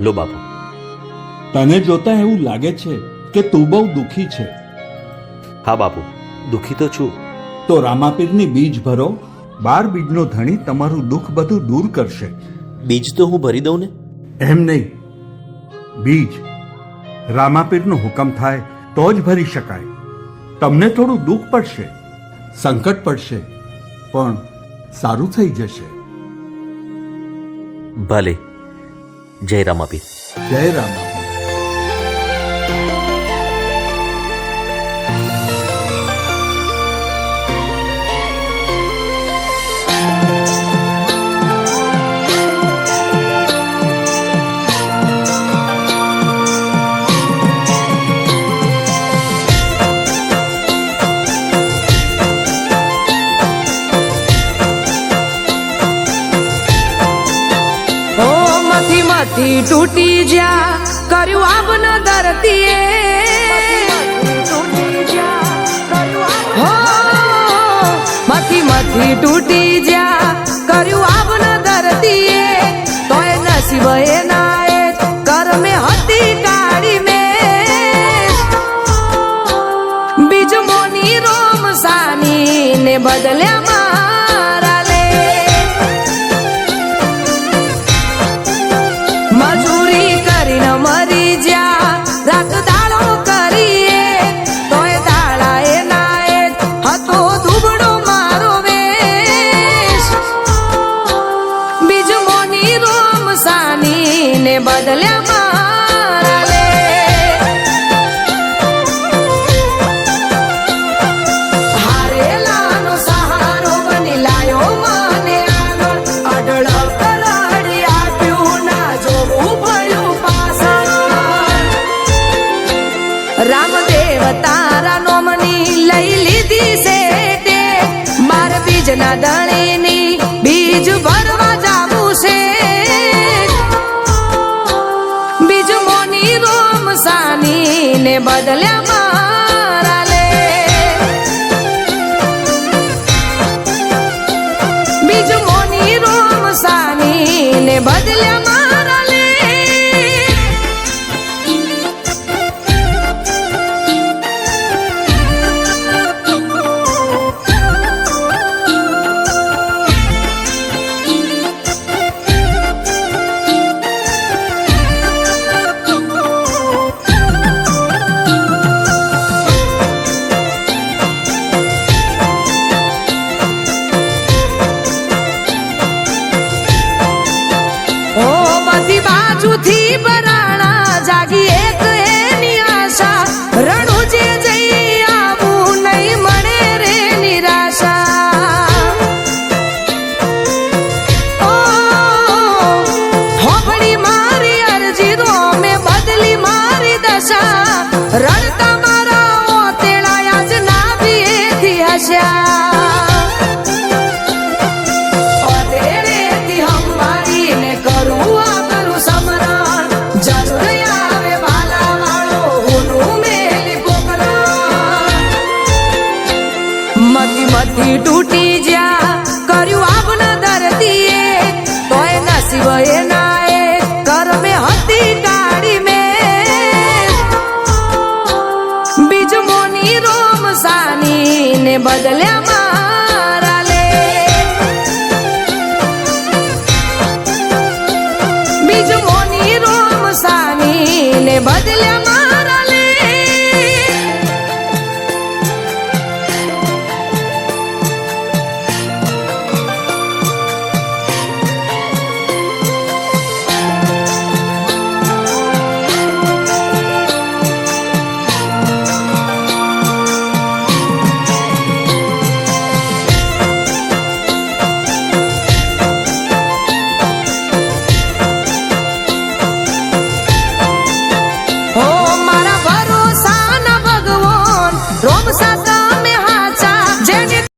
લો બાપુ. તને જોતા એવું લાગે છે કે તું બહુ દુઃખી છે. હા બાપુ, દુઃખી તો છું. તો રામાપીરની બીજ ભરો. 12 બીજનો ધણી તમારું દુઃખ બધું દૂર કરશે. બીજ તો હું ભરી દઉં ને. એમ નહીં, બીજ રામાપીરનો હુકમ થાય તો જ ભરી શકાય. તમને થોડું દુઃખ પડશે, સંકટ પડશે, પણ સારું થઈ જશે. ભલે. જય રામાપીર. જય રામાપીર. તૂટી જા કર્યું આપન ધરતીએ, મથી મથી તૂટી જા કર્યું આપન ધરતીએ, તોય નસીબ એના એ કરમે હતી કાઢી મેં. બીજ મોની રોમ સાની ને બદલ્યા બદલ્યા મારા લે. હારેલાનો સહારો બની લાયો મને આગળ, અડળ કલાડી આપ્યું ના જોવું પડ્યું પાછળ. રામદેવ તારા નોમની લઈ લીધી છે તે, માર બીજના દણીની બીજ ભરવા જાવું છે. ને બદલ્યા મારા લે. બીજું મોની રોમ સાની ને બદલ્યા મારા લે. બાજુથી બરાણા જાગી એક એની આશા, રણુજે જઈ આવું નહીં મળે રે નિરાશા. હોબળી મારી અરજી રો મેં બદલી મારી દશા, રણતા મારા તેડાયા જ ના બીએથી હસ્યા. મથી તૂટી જા કર્યું આપન ધરતીએ, તોય નસીબ એના એ કરમે હતી કાઢી મેં. બીજ મોની રોમ સાની ને બદલ્યા